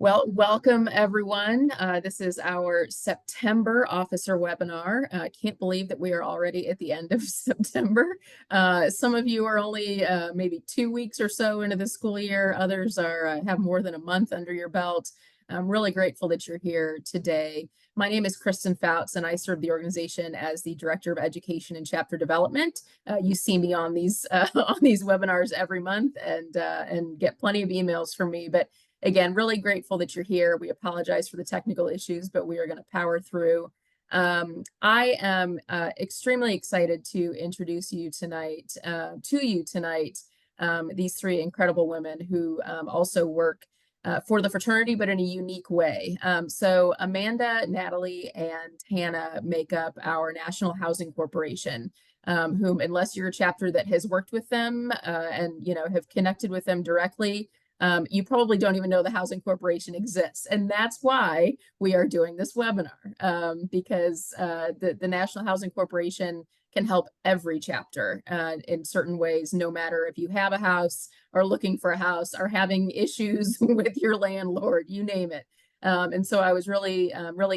Well, welcome everyone. This is our September officer webinar. Can't believe that we are already at the end of September. Some of you are only maybe 2 weeks or so into the school year. Others are have more than a month under your belt. I'm really grateful that you're here today. My name is Kristen Fouts, and I serve the organization as the Director of Education and Chapter Development. You see me on these on these webinars every month, and get plenty of emails from me. But again, really grateful that you're here. We apologize for the technical issues, but we are going to power through. I am extremely excited to introduce you tonight, these three incredible women who also work for the fraternity, but in a unique way. So Amanda, Natalie, and Hannah make up our National Housing Corporation, whom, unless you're a chapter that has worked with them and have connected with them directly, you probably don't even know the Housing Corporation exists. And that's why we are doing this webinar, because the National Housing Corporation can help every chapter in certain ways, no matter if you have a house, or looking for a house, or having issues with your landlord, you name it. And so I was really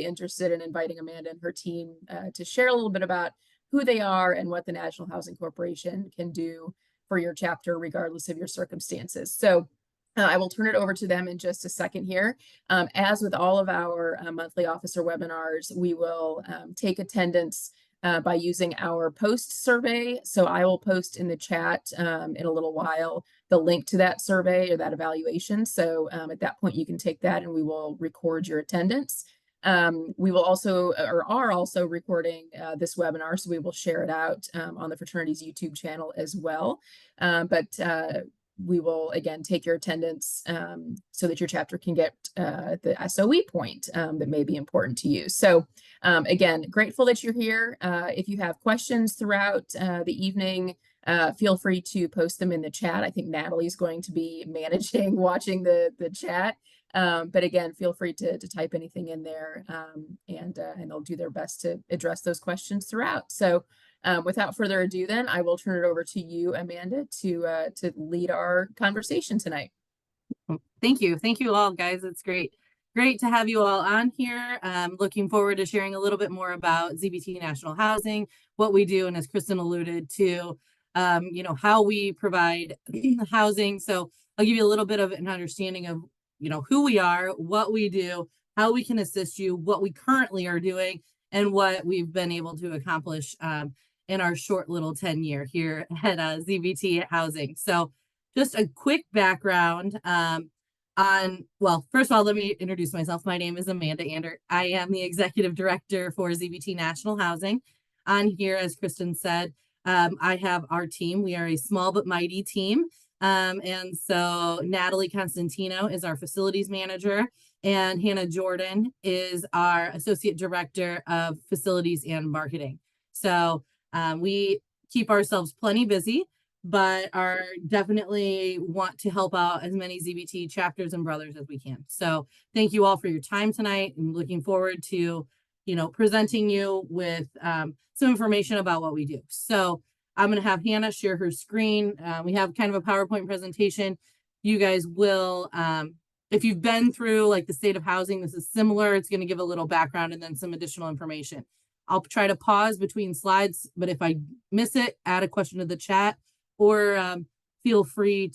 interested in inviting Amanda and her team to share a little bit about who they are and what the National Housing Corporation can do for your chapter, regardless of your circumstances. So I will turn it over to them in just a second here. As with all of our monthly officer webinars, we will take attendance by using our post survey. So I will post in the chat in a little while the link to that survey or that evaluation. So at that point, you can take that and we will record your attendance. We will also, or are also, recording this webinar, so we will share it out on the fraternity's YouTube channel as well. We will, again, take your attendance so that your chapter can get the SOE point that may be important to you. So again, grateful that you're here. If you have questions throughout the evening, feel free to post them in the chat. I think Natalie's going to be managing, watching the chat. But again, feel free to type anything in there, and they'll do their best to address those questions throughout. So without further ado, then I will turn it over to you, Amanda, to lead our conversation tonight. Thank you. Thank you all, guys. It's great to have you all on here. Looking forward to sharing a little bit more about ZBT National Housing, what we do, and as Kristen alluded to, how we provide housing. So I'll give you a little bit of an understanding of who we are, what we do, how we can assist you, what we currently are doing, and what we've been able to accomplish in our short little tenure here at ZBT Housing. So just a quick background well, first of all, let me introduce myself. My name is Amanda Ander. I am the Executive Director for ZBT National Housing. On here, as Kristen said, I have our team. We are a small but mighty team. And so Natalie Constantino is our facilities manager, and Hannah Jordan is our Associate Director of Facilities and Marketing. So we keep ourselves plenty busy, but are definitely want to help out as many ZBT chapters and brothers as we can. So thank you all for your time tonight. I'm looking forward to, presenting you with some information about what we do. So I'm going to have Hannah share her screen. We have kind of a PowerPoint presentation. You guys will, if you've been through like the state of housing, this is similar. It's going to give a little background and then some additional information. I'll try to pause between slides, but if I miss it, add a question to the chat, or feel free,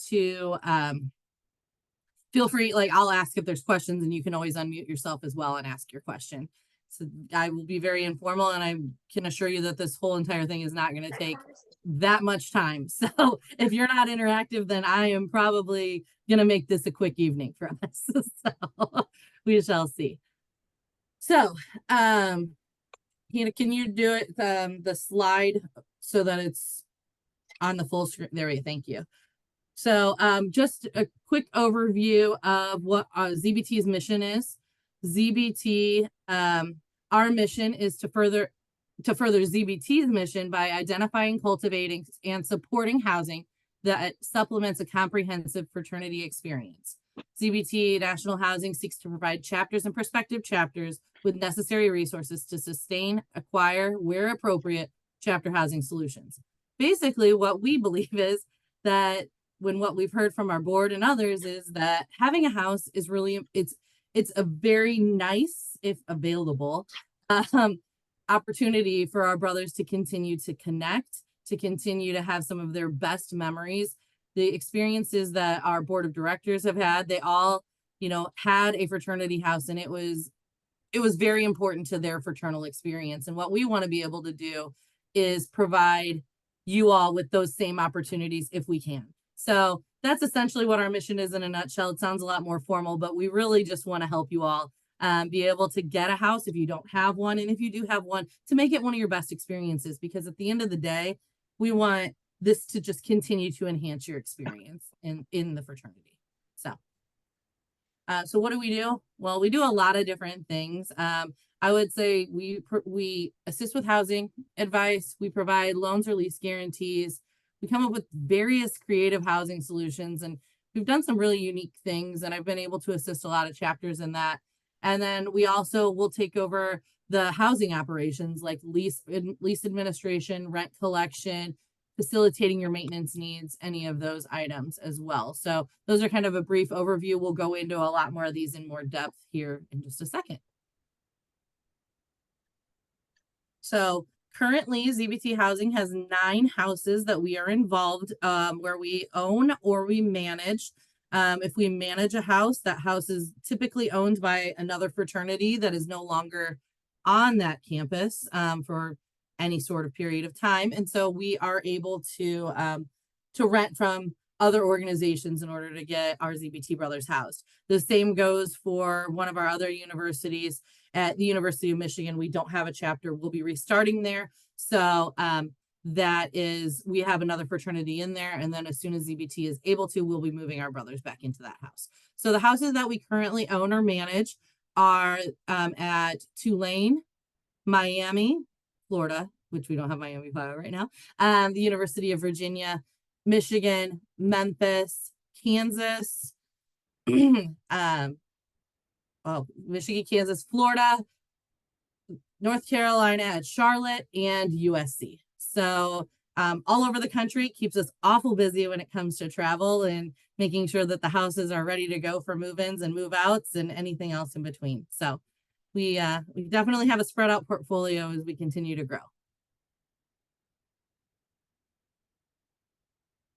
like I'll ask if there's questions, and you can always unmute yourself as well and ask your question. So I will be very informal, and I can assure you that this whole entire thing is not going to take that much time. So if you're not interactive, then I am probably going to make this a quick evening for us. So we shall see. So can you do it, the slide, so that it's on the full screen? There we go. Thank you. So just a quick overview of what ZBT's mission is. ZBT, our mission is to further ZBT's mission by identifying, cultivating, and supporting housing that supplements a comprehensive fraternity experience. ZBT National Housing seeks to provide chapters and prospective chapters with necessary resources to sustain, acquire, where appropriate, chapter housing solutions. Basically, what we believe is that what we've heard from our board and others is that having a house is really, it's a very nice, if available, um, opportunity for our brothers to continue to connect, to continue to have some of their best memories. The experiences that our board of directors have had, they all, had a fraternity house, and it was very important to their fraternal experience. And what we want to be able to do is provide you all with those same opportunities if we can. So that's essentially what our mission is in a nutshell. It sounds a lot more formal, but we really just want to help you all be able to get a house if you don't have one. And if you do have one, to make it one of your best experiences, because at the end of the day, we want this to just continue to enhance your experience in the fraternity. So what do we do? Well, we do a lot of different things. I would say we assist with housing advice. We provide loans or lease guarantees. We come up with various creative housing solutions, and we've done some really unique things, and I've been able to assist a lot of chapters in that. And then we also will take over the housing operations, like lease administration, rent collection, facilitating your maintenance needs, any of those items as well. So those are kind of a brief overview. We'll go into a lot more of these in more depth here in just a second. So currently, ZBT Housing has 9 houses that we are involved where we own or we manage. If we manage a house, that house is typically owned by another fraternity that is no longer on that campus for any sort of period of time. And so we are able to rent from other organizations in order to get our ZBT brothers housed. The same goes for one of our other universities. At the University of Michigan, we don't have a chapter. We'll be restarting there. So we have another fraternity in there. And then as soon as ZBT is able to, we'll be moving our brothers back into that house. So the houses that we currently own or manage are at Tulane, Miami, Florida, which we don't have Miami, Florida right now, the University of Virginia, Michigan, Memphis, Kansas, Michigan, Kansas, Florida, North Carolina at Charlotte, and USC. So all over the country. It keeps us awful busy when it comes to travel and making sure that the houses are ready to go for move-ins and move-outs and anything else in between. So we definitely have a spread out portfolio as we continue to grow.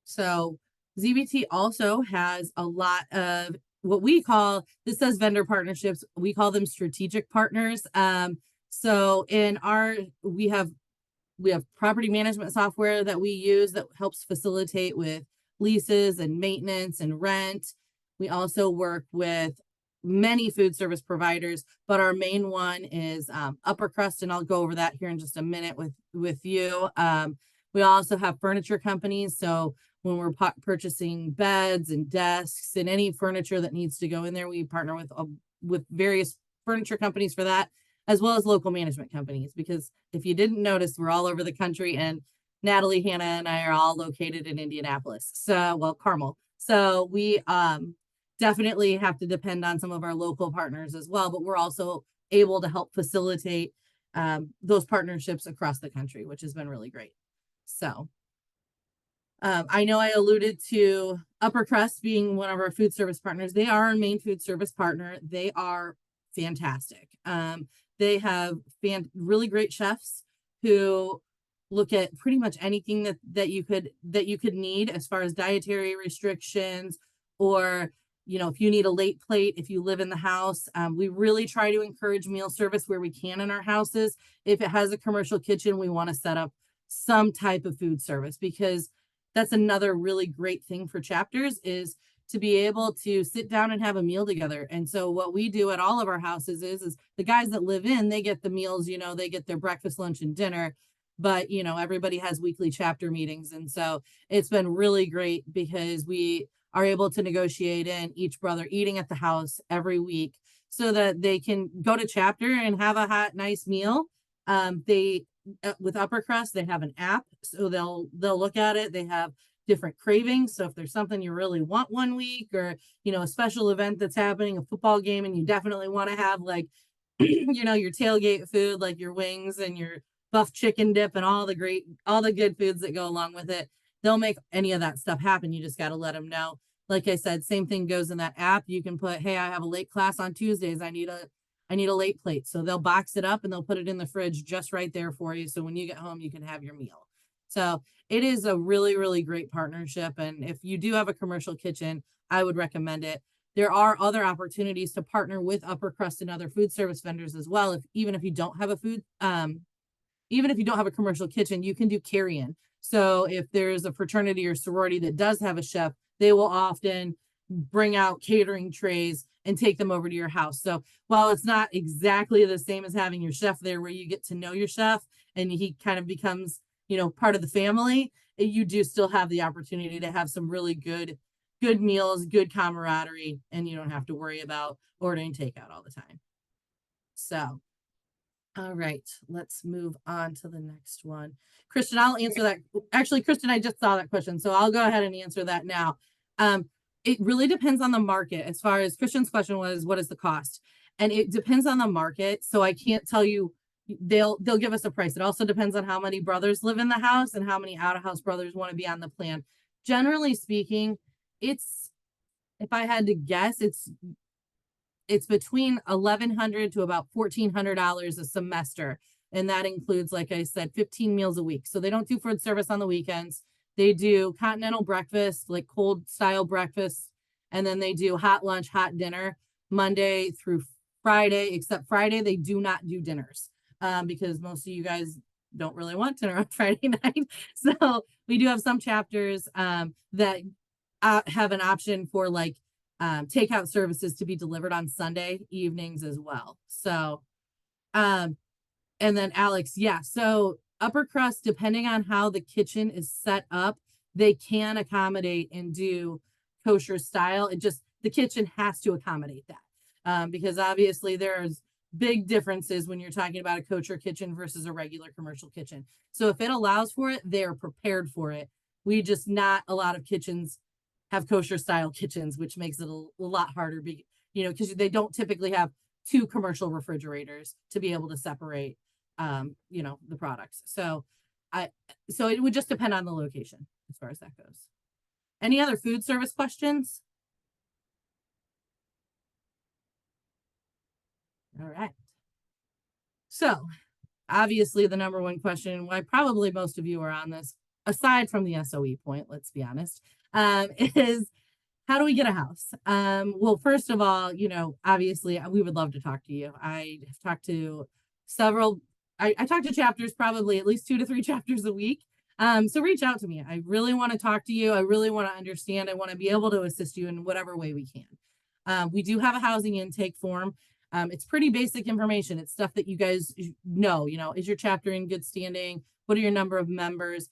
So ZBT also has a lot of what we call, this says vendor partnerships. We call them strategic partners. So we have property management software that we use that helps facilitate with leases and maintenance and rent. We also work with many food service providers, but our main one is Upper Crust, and I'll go over that here in just a minute with you. We also have furniture companies. So when we're purchasing beds and desks and any furniture that needs to go in there, we partner with various furniture companies for that, as well as local management companies. Because if you didn't notice, we're all over the country, and Natalie, Hannah, and I are all located in Indianapolis. Carmel. So we definitely have to depend on some of our local partners as well, but we're also able to help facilitate those partnerships across the country, which has been really great. So I know I alluded to Upper Crust being one of our food service partners. They are our main food service partner. They are fantastic. They have really great chefs who look at pretty much anything that you could need as far as dietary restrictions, or if you need a late plate, if you live in the house. We really try to encourage meal service where we can in our houses. If it has a commercial kitchen, we want to set up some type of food service, because that's another really great thing for chapters, is to be able to sit down and have a meal together. And so what we do at all of our houses is the guys that live in, they get the meals, they get their breakfast, lunch, and dinner, but everybody has weekly chapter meetings. And so it's been really great because we are able to negotiate in each brother eating at the house every week so that they can go to chapter and have a hot, nice meal. With Upper Crust, they have an app, so they'll look at it. They have different cravings. So if there's something you really want one week, or a special event that's happening, a football game, and you definitely want to have like your tailgate food, like your wings and your buff chicken dip and all the good foods that go along with it, they'll make any of that stuff happen. You just got to let them know. like I said, same thing goes in that app. You can put, hey, I have a late class on Tuesdays. I need a late plate. So they'll box it up and they'll put it in the fridge just right there for you. So when you get home, you can have your meal. So it is a really, really great partnership. And if you do have a commercial kitchen, I would recommend it. There are other opportunities to partner with Upper Crust and other food service vendors as well. Even if you don't have a commercial kitchen, you can do carry-in. So if there's a fraternity or sorority that does have a chef, they will often bring out catering trays and take them over to your house. So while it's not exactly the same as having your chef there where you get to know your chef and he kind of becomes, part of the family, you do still have the opportunity to have some really good meals, good camaraderie, and you don't have to worry about ordering takeout all the time. So, all right, let's move on to the next one. Kristen, I'll answer that. Actually, Kristen, I just saw that question, so I'll go ahead and answer that now. It really depends on the market. As far as Christian's question was, what is the cost? And it depends on the market. So I can't tell you, they'll give us a price. It also depends on how many brothers live in the house and how many out-of-house brothers want to be on the plan. Generally speaking, if I had to guess, it's between $1,100 to about $1,400 a semester. And that includes, like I said, 15 meals a week. So they don't do food service on the weekends. They do continental breakfast, like cold style breakfast. And then they do hot lunch, hot dinner, Monday through Friday, except Friday, they do not do dinners because most of you guys don't really want dinner on Friday night. So we do have some chapters that have an option for like takeout services to be delivered on Sunday evenings as well. So, and then Alex, yeah. So Upper Crust, depending on how the kitchen is set up, they can accommodate and do kosher style. The kitchen has to accommodate that because obviously there's big differences when you're talking about a kosher kitchen versus a regular commercial kitchen. So if it allows for it, they're prepared for it. Not a lot of kitchens have kosher style kitchens, which makes it a lot harder, because they don't typically have two commercial refrigerators to be able to separate, the products. So it would just depend on the location as far as that goes. Any other food service questions? All right. So obviously the number one question, why probably most of you are on this, aside from the SOE point, let's be honest, is how do we get a house? Well, first of all, obviously we would love to talk to you. I have talked to I talk to chapters probably at least 2 to 3 chapters a week. So reach out to me. I really want to talk to you. I really want to understand. I want to be able to assist you in whatever way we can. We do have a housing intake form. It's pretty basic information. It's stuff that you guys know, is your chapter in good standing? What are your number of members?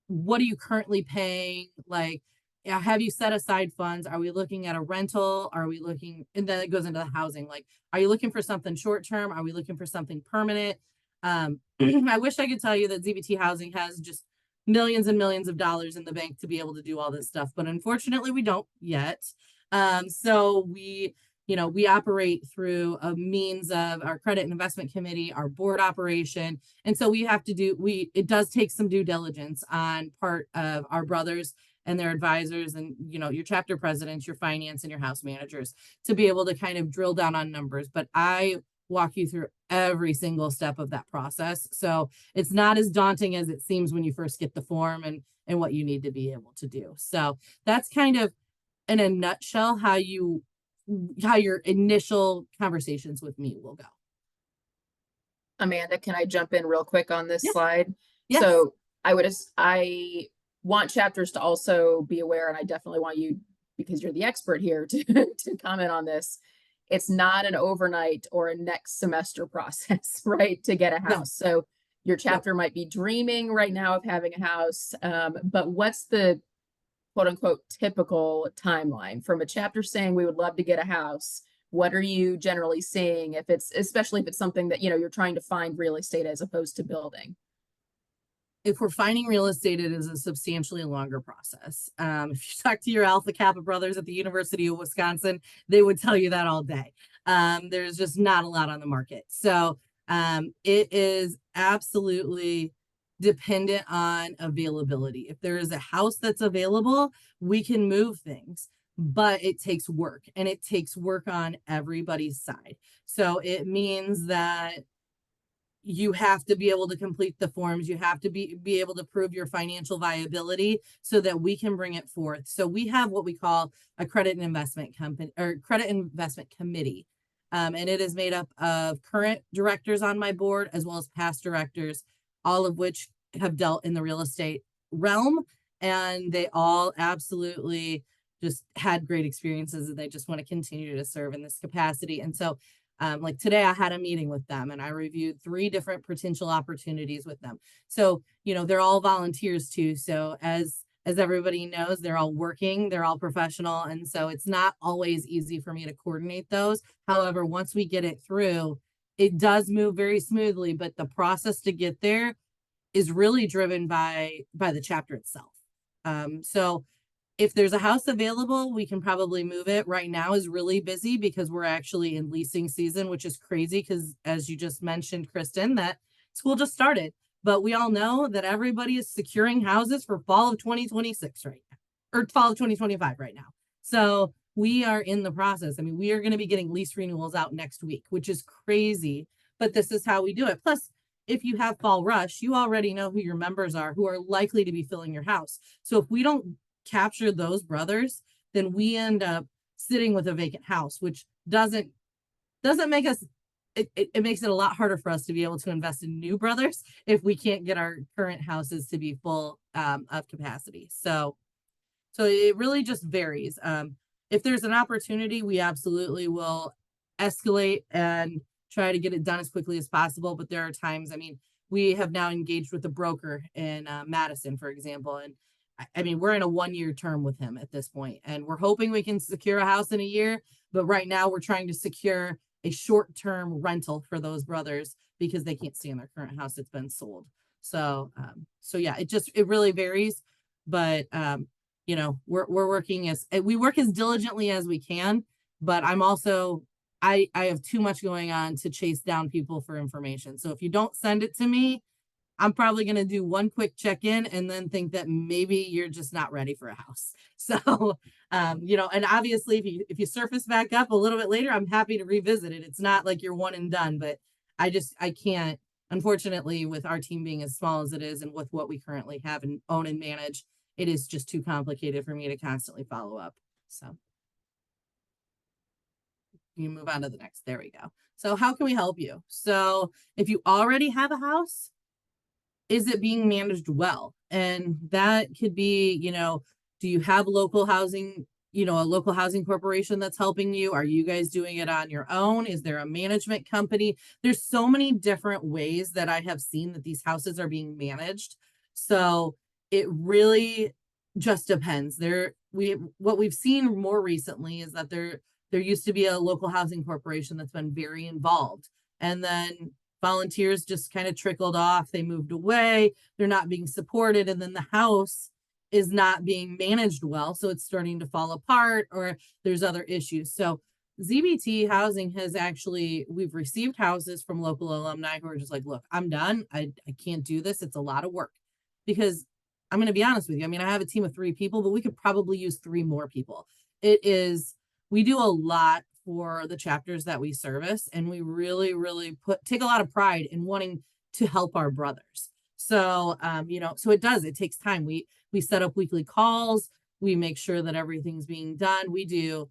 What are you currently paying? Like, have you set aside funds? Are we looking at a rental? And then it goes into the housing. Like, are you looking for something short-term? Are we looking for something permanent? I wish I could tell you that ZBT Housing has just millions and millions of dollars in the bank to be able to do all this stuff, but unfortunately we don't yet. So we operate through a means of our credit and investment committee, our board operation. And so it does take some due diligence on part of our brothers and their advisors and, your chapter presidents, your finance and your house managers to be able to kind of drill down on numbers. But I walk you through every single step of that process. So it's not as daunting as it seems when you first get the form and what you need to be able to do. So that's kind of in a nutshell how your initial conversations with me will go. Amanda, can I jump in real quick on this slide? Yes. So I want chapters to also be aware, and I definitely want you, because you're the expert here, to comment on this. It's not an overnight or a next semester process, right, to get a house. No. So your chapter might be dreaming right now of having a house, but what's the quote unquote typical timeline from a chapter saying we would love to get a house? What are you generally seeing especially if it's something that, you're trying to find real estate as opposed to building? If we're finding real estate, it is a substantially longer process. If you talk to your Alpha Kappa brothers at the University of Wisconsin, they would tell you that all day. There's just not a lot on the market. So it is absolutely dependent on availability. If there is a house that's available, we can move things. but it takes work, and it takes work on everybody's side. So it means that you have to be able to complete the forms. You have to be able to prove your financial viability so that we can bring it forth. So we have what we call a credit and investment company or credit investment committee. And it is made up of current directors on my board as well as past directors, all of which have dealt in the real estate realm. And they all absolutely just had great experiences, and they just want to continue to serve in this capacity. And so like today, I had a meeting with them and I reviewed 3 different potential opportunities with them. So, they're all volunteers too. So as everybody knows, they're all working, they're all professional. And so it's not always easy for me to coordinate those. However, once we get it through, it does move very smoothly, but the process to get there is really driven by the chapter itself. So if there's a house available, we can probably move it. Right now is really busy because we're actually in leasing season, which is crazy because, as you just mentioned, Kristen, that school just started. But we all know that everybody is securing houses for fall of 2026 right now, or fall of 2025 right now. So we are in the process. I mean, we are going to be getting lease renewals out next week, which is crazy, but this is how we do it. Plus, if you have fall rush, you already know who your members are who are likely to be filling your house. So if we don't capture those brothers, then we end up sitting with a vacant house, which doesn't make us, it makes it a lot harder for us to be able to invest in new brothers if we can't get our current houses to be full of capacity. So it really just varies. If there's an opportunity, we absolutely will escalate and try to get it done as quickly as possible. But there are times, I mean, we have now engaged with a broker in Madison, for example, and I mean, we're in a 1-year term with him at this point, and we're hoping we can secure a house in a year. But right now we're trying to secure a short-term rental for those brothers because they can't stay in their current house. It's been sold. So yeah, it really varies, but we're working we work as diligently as we can, but I'm also, I have too much going on to chase down people for information. So if you don't send it to me, I'm probably going to do one quick check-in and then think that maybe you're just not ready for a house. So, and obviously if you surface back up a little bit later, I'm happy to revisit it. It's not like you're one and done, but I can't, unfortunately, with our team being as small as it is and with what we currently have and own and manage, it is just too complicated for me to constantly follow up. So you move on to the next. There we go. So how can we help you? So if you already have a house, is it being managed well? And that could be, do you have local housing, a local housing corporation that's helping you? Are you guys doing it on your own? Is there a management company? There's so many different ways that I have seen that these houses are being managed. So it really just depends. What we've seen more recently is that there used to be a local housing corporation that's been very involved. And then volunteers just kind of trickled off. They moved away. They're not being supported. And then the house is not being managed well. So it's starting to fall apart, or there's other issues. So ZBT Housing we've received houses from local alumni who are just like, look, I'm done. I can't do this. It's a lot of work. Because I'm going to be honest with you. I mean, I have a team of 3 people, but we could probably use 3 more people. We do a lot for the chapters that we service, and we really, really take a lot of pride in wanting to help our brothers. So, so it takes time. We set up weekly calls. We make sure that everything's being done. We do.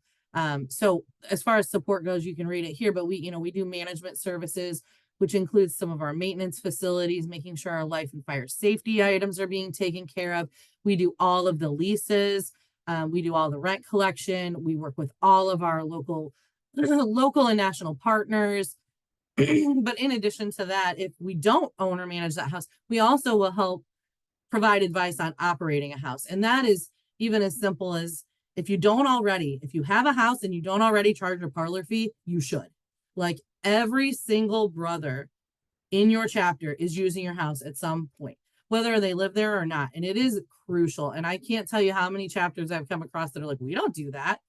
So as far as support goes, you can read it here, but we do management services, which includes some of our maintenance facilities, making sure our life and fire safety items are being taken care of. We do all of the leases. We do all the rent collection. We work with all of our local and national partners. But in addition to that, if we don't own or manage that house, we also will help provide advice on operating a house. And that is even as simple as if you have a house and you don't already charge a parlor fee, you should. Like every single brother in your chapter is using your house at some point, whether they live there or not. And it is crucial. And I can't tell you how many chapters I've come across that are like, we don't do that.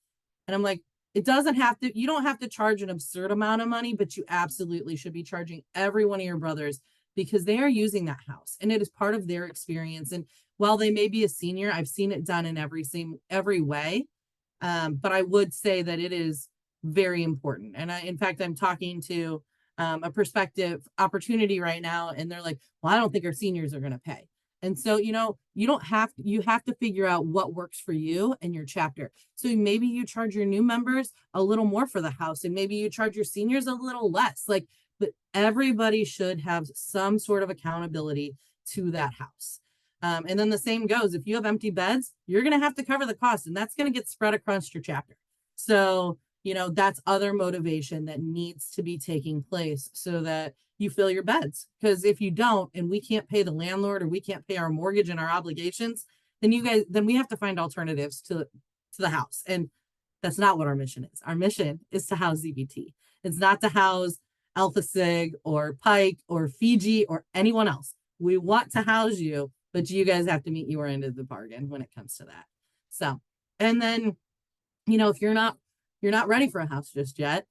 And I'm like, you don't have to charge an absurd amount of money, but you absolutely should be charging every one of your brothers because they are using that house and it is part of their experience. And while they may be a senior, I've seen it done in every way. But I would say that it is very important. And in fact, I'm talking to a prospective opportunity right now, and they're like, well, I don't think our seniors are going to pay. And so, you have to figure out what works for you and your chapter. So maybe you charge your new members a little more for the house, and maybe you charge your seniors a little less. Like, but everybody should have some sort of accountability to that house. And then the same goes, if you have empty beds, you're going to have to cover the cost, and that's going to get spread across your chapter. So, that's other motivation that needs to be taking place so that you fill your beds. Because if you don't, and we can't pay the landlord, or we can't pay our mortgage and our obligations, then we have to find alternatives to the house. And that's not what our mission is. Our mission is to house ZBT. It's not to house Alpha Sig or Pike or Fiji or anyone else. We want to house you, but you guys have to meet your end of the bargain when it comes to that. So, and then, if you're not ready for a house just yet,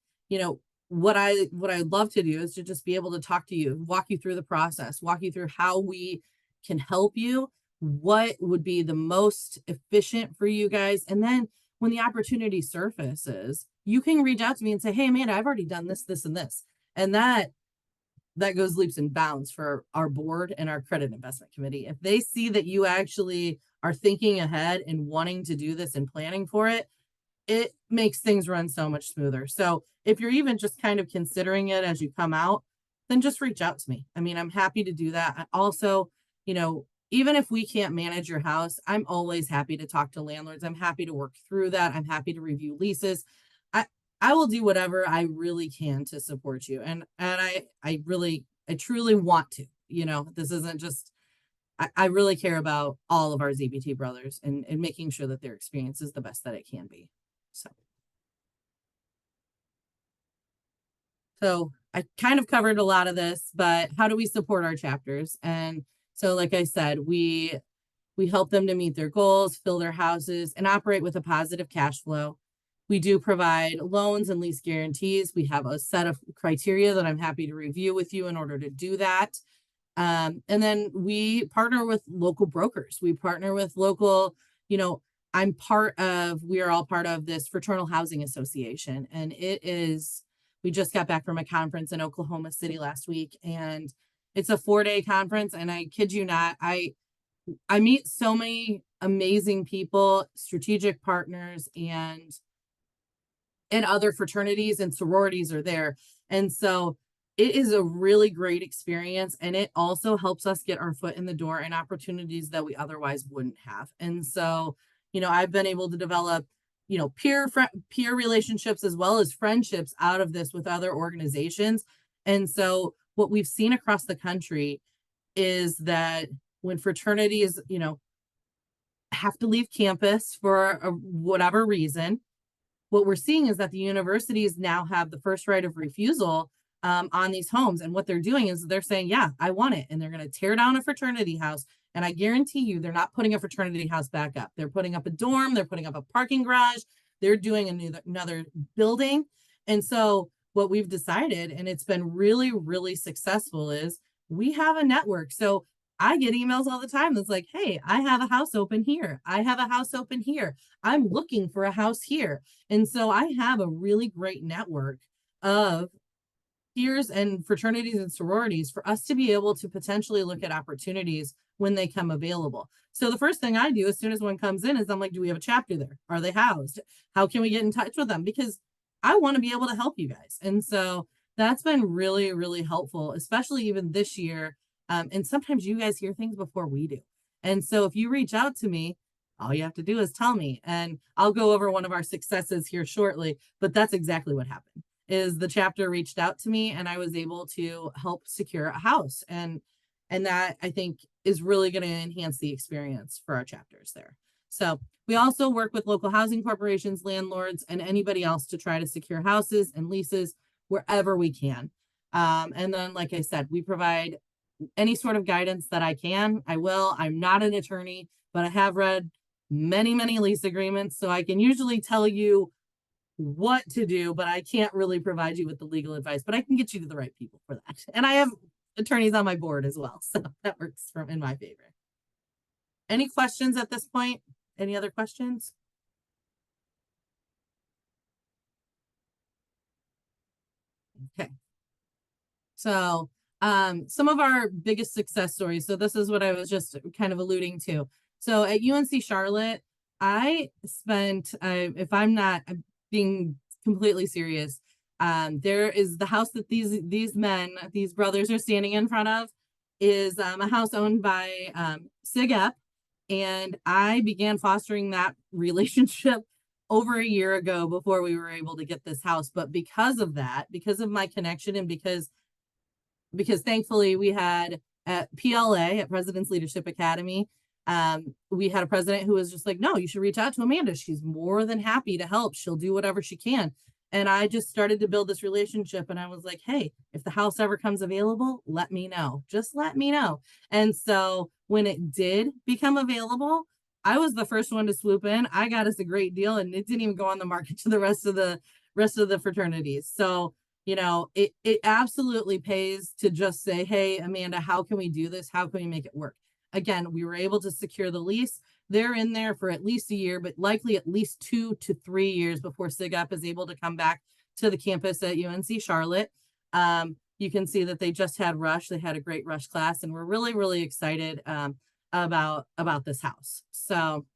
what I'd love to do is to just be able to talk to you, walk you through the process, walk you through how we can help you, what would be the most efficient for you guys. And then when the opportunity surfaces, you can reach out to me and say, hey, Amanda, I've already done this, this, and this. And that goes leaps and bounds for our board and our credit investment committee. If they see that you actually are thinking ahead and wanting to do this and planning for it, it makes things run so much smoother. So if you're even just kind of considering it as you come out, then just reach out to me. I mean, I'm happy to do that. I also, even if we can't manage your house, I'm always happy to talk to landlords. I'm happy to work through that. I'm happy to review leases. I will do whatever I really can to support you. And I truly want to, this isn't just, I really care about all of our ZBT brothers and making sure that their experience is the best that it can be. So I kind of covered a lot of this, but how do we support our chapters? And so, like I said, we help them to meet their goals, fill their houses, and operate with a positive cash flow. We do provide loans and lease guarantees. We have a set of criteria that I'm happy to review with you in order to do that. And then we partner with local brokers. We partner with local, we are all part of this Fraternal Housing Association. And we just got back from a conference in Oklahoma City last week, and it's a 4-day conference. And I kid you not, I meet so many amazing people, strategic partners, and other fraternities and sororities are there. And so it is a really great experience. And it also helps us get our foot in the door and opportunities that we otherwise wouldn't have. And so, I've been able to develop, peer relationships as well as friendships out of this with other organizations. And so what we've seen across the country is that when fraternities, have to leave campus for whatever reason, what we're seeing is that the universities now have the first right of refusal on these homes. And what they're doing is they're saying, yeah, I want it. And they're going to tear down a fraternity house. And I guarantee you, they're not putting a fraternity house back up. They're putting up a dorm. They're putting up a parking garage. They're doing another building. And so what we've decided, and it's been really, really successful, is we have a network. So I get emails all the time that's like, hey, I have a house open here. I have a house open here. I'm looking for a house here. And so I have a really great network of peers and fraternities and sororities for us to be able to potentially look at opportunities when they come available. So the first thing I do as soon as one comes in is I'm like, do we have a chapter there? Are they housed? How can we get in touch with them? Because I want to be able to help you guys. And so that's been really, really helpful, especially even this year. And sometimes you guys hear things before we do. And so if you reach out to me, all you have to do is tell me, and I'll go over one of our successes here shortly, but that's exactly what happened. Is the chapter reached out to me and I was able to help secure a house. And that I think is really going to enhance the experience for our chapters there. So we also work with local housing corporations, landlords, and anybody else to try to secure houses and leases wherever we can. And then, like I said, we provide any sort of guidance that I can. I will. I'm not an attorney, but I have read many, many lease agreements. So I can usually tell you what to do, but I can't really provide you with the legal advice, but I can get you to the right people for that. And I have attorneys on my board as well. So that works in my favor. Any questions at this point? Any other questions? Okay. So some of our biggest success stories. So this is what I was just kind of alluding to. So at UNC Charlotte, I spent, if I'm being completely serious, there is the house that these brothers are standing in front of is a house owned by SIGEP. And I began fostering that relationship over a year ago before we were able to get this house. But because of that, because of my connection, and because thankfully we had at PLA, at President's Leadership Academy, we had a president who was just like, no, you should reach out to Amanda. She's more than happy to help. She'll do whatever she can. And I just started to build this relationship. And I was like, hey, if the house ever comes available, let me know. Just let me know. And so when it did become available, I was the first one to swoop in. I got us a great deal, and it didn't even go on the market to the rest of the fraternities. So it absolutely pays to just say, hey, Amanda, how can we do this? How can we make it work? Again, we were able to secure the lease. They're in there for at least a year, but likely at least 2 to 3 years before SIGEP is able to come back to the campus at UNC Charlotte. You can see that they just had Rush. They had a great Rush class, and we're really, really excited about this house. So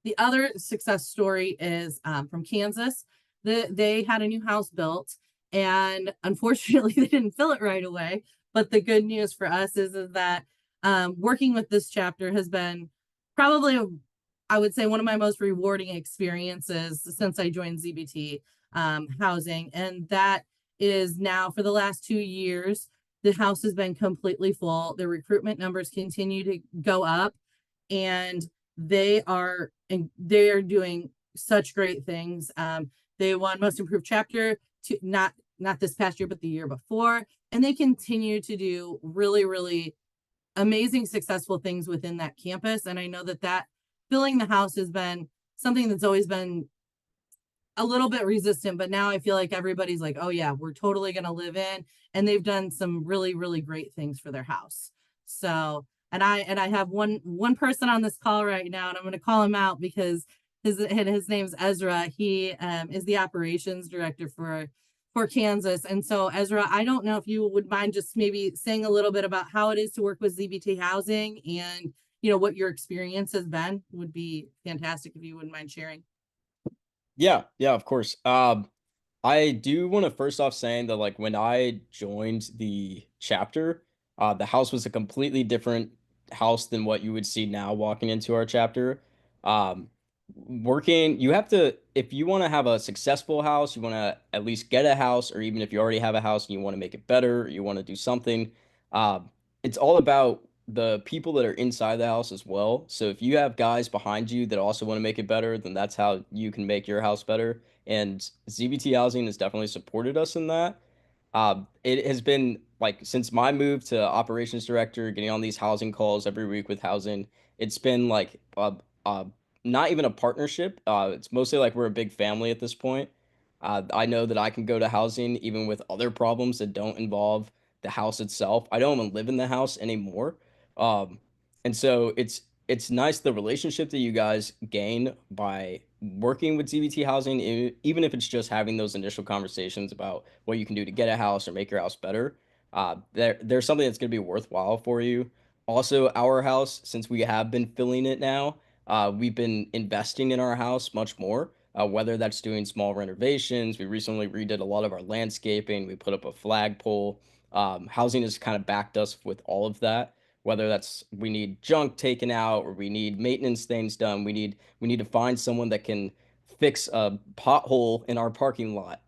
the other success story is from Kansas. They had a new house built, and unfortunately they didn't fill it right away. But the good news for us is that working with this chapter has been probably, I would say, one of my most rewarding experiences since I joined ZBT housing. And that is now, for the last 2 years, the house has been completely full. The recruitment numbers continue to go up, and they're doing such great things. They won Most Improved Chapter not this past year, but the year before. And they continue to do really, really amazing, successful things within that campus. And I know that filling the house has been something that's always been a little bit resistant, but now I feel like everybody's like, oh yeah, we're totally going to live in. And they've done some really, really great things for their house. So, and I have one person on this call right now, and I'm going to call him out because his name's Ezra. He is the operations director for Kansas. And so Ezra, I don't know if you would mind just maybe saying a little bit about how it is to work with ZBT Housing, and what your experience has been. Would be fantastic if you wouldn't mind sharing. Yeah, of course. I do want to first off saying that, like, when I joined the chapter, the house was a completely different house than what you would see now walking into our chapter. Um, you have to, if you want to have a successful house, you want to at least get a house, or even if you already have a house and you want to make it better, or you want to do something, it's all about the people that are inside the house as well. So if you have guys behind you that also want to make it better, then that's how you can make your house better. And ZBT Housing has definitely supported us in that. It has been like, since my move to operations director, getting on these housing calls every week with housing, it's been like not even a partnership. It's mostly like we're a big family at this point. I know that I can go to housing even with other problems that don't involve the house itself. I don't even live in the house anymore. Um, and so it's nice, the relationship that you guys gain by working with ZBT Housing, even if it's just having those initial conversations about what you can do to get a house or make your house better. There's something that's going to be worthwhile for you. Also, our house, since we have been filling it now, we've been investing in our house much more. Whether that's doing small renovations, we recently redid a lot of our landscaping. We put up a flagpole. Housing has kind of backed us with all of that. Whether that's we need junk taken out or we need maintenance things done, we need to find someone that can fix a pothole in our parking lot.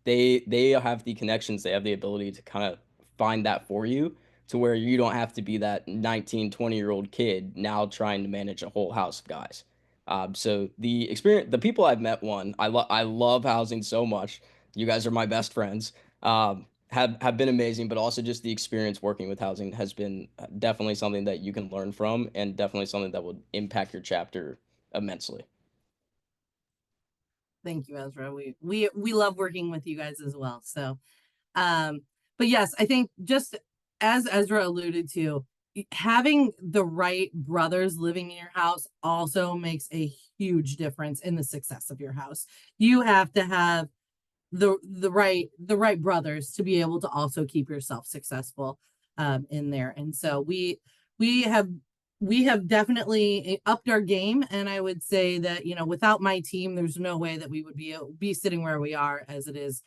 They have the connections. They have the ability to kind of find that for you, to where you don't have to be that 19, 20-year-old kid now trying to manage a whole house of guys. So the people I've met, I love housing so much. You guys are my best friends. Have been amazing, but also just the experience working with housing has been definitely something that you can learn from, and definitely something that will impact your chapter immensely. Thank you, Ezra. We love working with you guys as well. So, but yes, I think, just as Ezra alluded to, having the right brothers living in your house also makes a huge difference in the success of your house. You have to have the right brothers to be able to also keep yourself successful in there. And so we have definitely upped our game. And I would say that, you know, without my team, there's no way that we would be sitting where we are as it is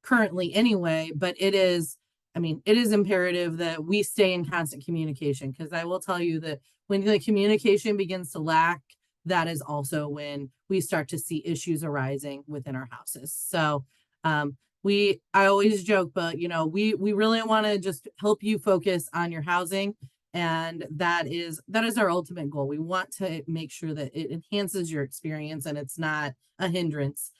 currently anyway. But it is, I mean, it is imperative that we stay in constant communication, because I will tell you that when the communication begins to lack, that is also when we start to see issues arising within our houses. So I always joke, but you know, we really want to just help you focus on your housing. And that is our ultimate goal. We want to make sure that it enhances your experience and it's not a hindrance.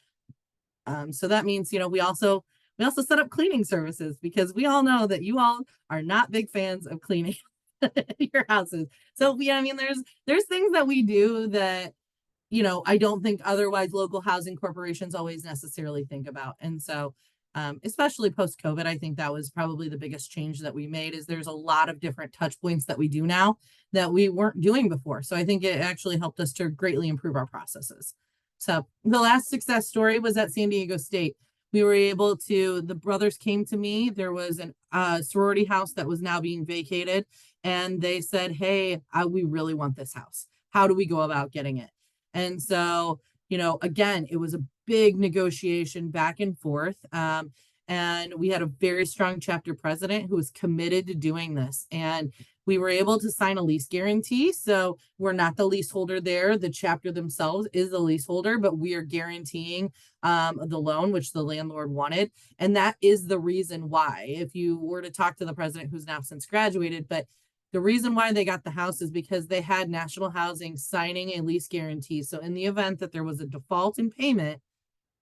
So that means, you know, we also set up cleaning services, because we all know that you all are not big fans of cleaning your houses. So yeah, I mean, there's things that we do that, you know, I don't think otherwise local housing corporations always necessarily think about. And so especially post-COVID, I think that was probably the biggest change that we made, is there's a lot of different touch points that we do now that we weren't doing before. So I think it actually helped us to greatly improve our processes. So the last success story was at San Diego State. We were able to, the brothers came to me. There was a sorority house that was now being vacated. And they said, hey, we really want this house. How do we go about getting it? And so, you know, again, it was a big negotiation back and forth. And we had a very strong chapter president who was committed to doing this. And we were able to sign a lease guarantee. So we're not the leaseholder there. The chapter themselves is the leaseholder, but we are guaranteeing the loan, which the landlord wanted. And that is the reason why, if you were to talk to the president, who's now since graduated, but the reason why they got the house is because they had National Housing signing a lease guarantee. So in the event that there was a default in payment,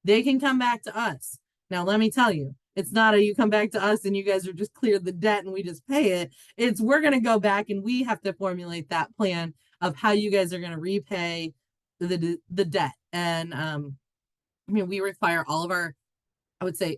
they can come back to us. Now, let me tell you, it's not a you come back to us and you guys are just cleared the debt and we just pay it. It's we're going to go back and we have to formulate that plan of how you guys are going to repay the debt. And I mean, we require all of our, I would say,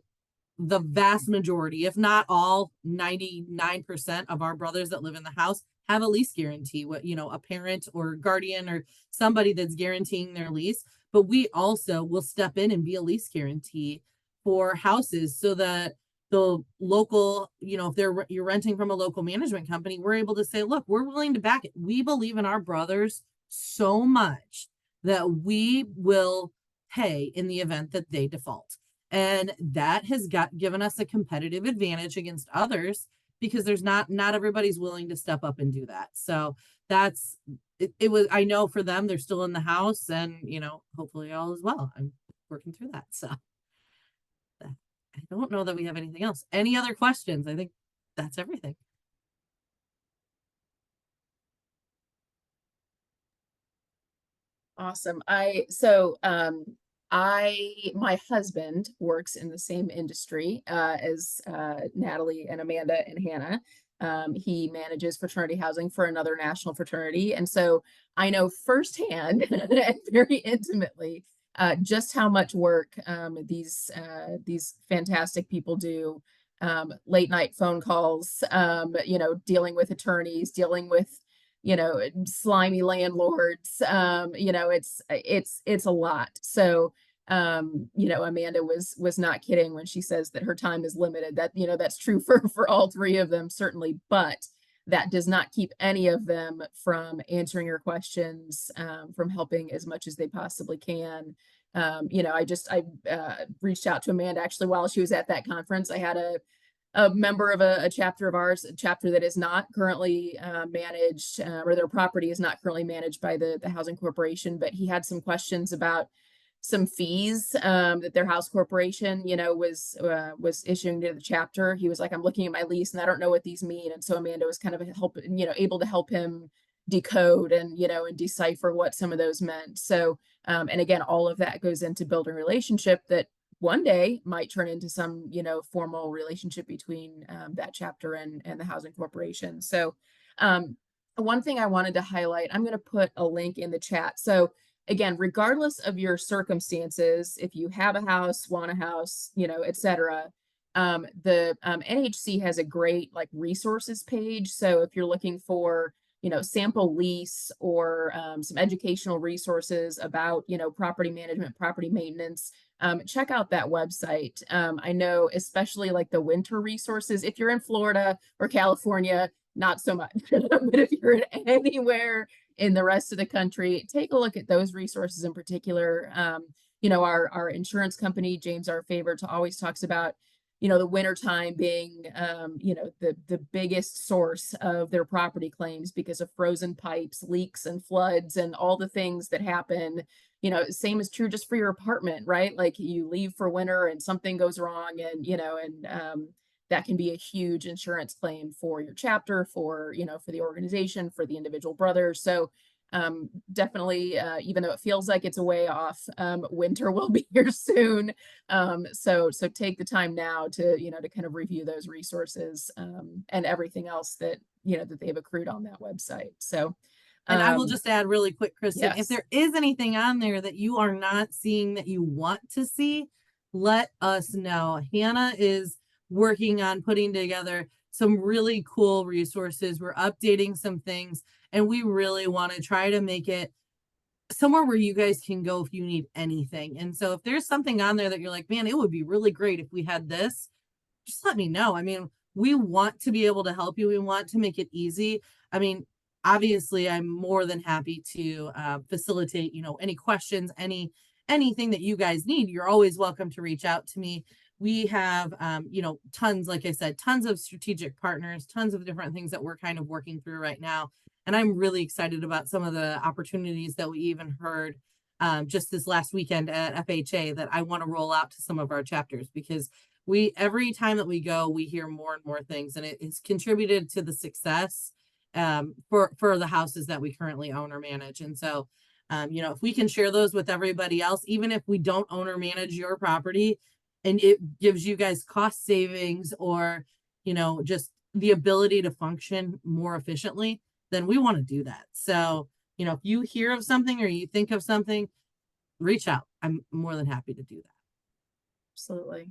the vast majority, if not all, 99% of our brothers that live in the house have a lease guarantee, what, you know, a parent or guardian or somebody that's guaranteeing their lease. But we also will step in and be a lease guarantee for houses, so that the local, you know, if you're renting from a local management company, we're able to say, look, we're willing to back it. We believe in our brothers so much that we will pay in the event that they default. And that has given us a competitive advantage against others, because there's not everybody's willing to step up and do that. So that's it was, I know for them, they're still in the house, and, you know, hopefully all as well. I'm working through that. So I don't know that we have anything else. Any other questions? I think that's everything. Awesome. My husband works in the same industry as Natalie and Amanda and Hannah. He manages fraternity housing for another national fraternity. And so I know firsthand and very intimately just how much work these fantastic people do. Late night phone calls, you know, dealing with attorneys, dealing with, you know, slimy landlords. You know, it's a lot. So you know, Amanda was not kidding when she says that her time is limited. That, you know, that's true for all three of them, certainly, but that does not keep any of them from answering your questions, from helping as much as they possibly can. You know, I reached out to Amanda actually while she was at that conference. I had a member of a chapter of ours, a chapter that is not currently managed, or their property is not currently managed by the housing corporation, but he had some questions about some fees that their house corporation, you know, was issuing to the chapter. He was like, I'm looking at my lease and I don't know what these mean. And so Amanda was kind of able to help him decode and, you know, and decipher what some of those meant. So, and again, all of that goes into building a relationship that one day might turn into some, you know, formal relationship between that chapter and the housing corporation. So one thing I wanted to highlight, I'm going to put a link in the chat. So again, regardless of your circumstances, if you have a house, want a house, you know, etc., the NHC has a great like resources page. So if you're looking for sample lease or some educational resources about, property management, property maintenance, check out that website. I know especially like the winter resources, if you're in Florida or California, not so much, but if you're in anywhere in the rest of the country, take a look at those resources in particular. Our insurance company, James, our favorite, always talks about, the winter time being, the biggest source of their property claims because of frozen pipes, leaks, and floods, and all the things that happen. Same is true just for your apartment, right? Like you leave for winter and something goes wrong, and that can be a huge insurance claim for your chapter, for the organization, for the individual brothers. So definitely, even though it feels like it's a way off, winter will be here soon. So take the time now to, to kind of review those resources, and everything else that, that they've accrued on that website. So, and I will just add really quick, Kristen, if yes. there is anything on there that you are not seeing that you want to see, let us know. Hannah is working on putting together some really cool resources. We're updating some things, and we really want to try to make it somewhere where you guys can go if you need anything. And so if there's something on there that you're like, man, it would be really great if we had this, just let me know. I mean, we want to be able to help you. We want to make it easy. I mean, obviously, I'm more than happy to facilitate, any questions, anything that you guys need. You're always welcome to reach out to me. We have, tons, like I said, tons of strategic partners, tons of different things that we're kind of working through right now. And I'm really excited about some of the opportunities that we even heard just this last weekend at FHA that I want to roll out to some of our chapters, because every time that we go, we hear more and more things, and it has contributed to the success for the houses that we currently own or manage. And so, if we can share those with everybody else, even if we don't own or manage your property, and it gives you guys cost savings or, just the ability to function more efficiently, then we want to do that. So, if you hear of something or you think of something, reach out. I'm more than happy to do that. Absolutely.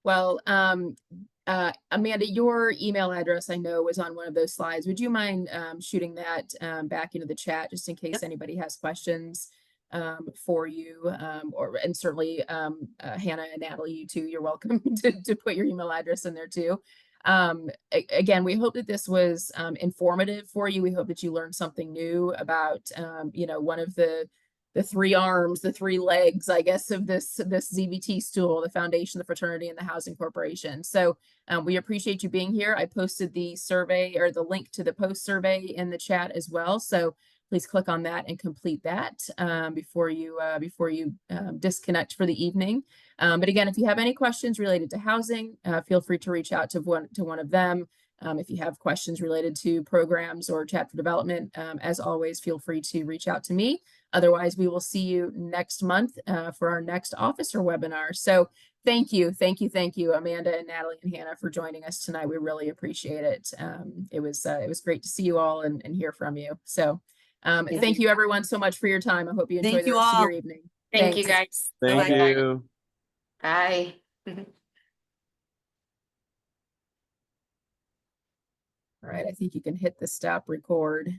Well, Amanda, your email address I know was on one of those slides. Would you mind shooting that back into the chat just in case anybody has questions for you, and certainly Hannah and Natalie, you too, you're welcome to put your email address in there too. Again, we hope that this was informative for you. We hope that you learned something new about one of the three arms, the three legs, I guess, of this ZBT stool, the foundation, the fraternity, and the housing corporation. So we appreciate you being here. I posted the survey or the link to the post survey in the chat as well. So please click on that and complete that before you disconnect for the evening. But again, if you have any questions related to housing, feel free to reach out to one of them. If you have questions related to programs or chapter development, as always, feel free to reach out to me. Otherwise, we will see you next month for our next officer webinar. So thank you, Amanda and Natalie and Hannah, for joining us tonight. We really appreciate it. It was great to see you all and hear from you. So thank you everyone so much for your time. I hope you enjoy the rest of your evening. Thank you guys. Thank you. Bye. All right, I think you can hit the stop record.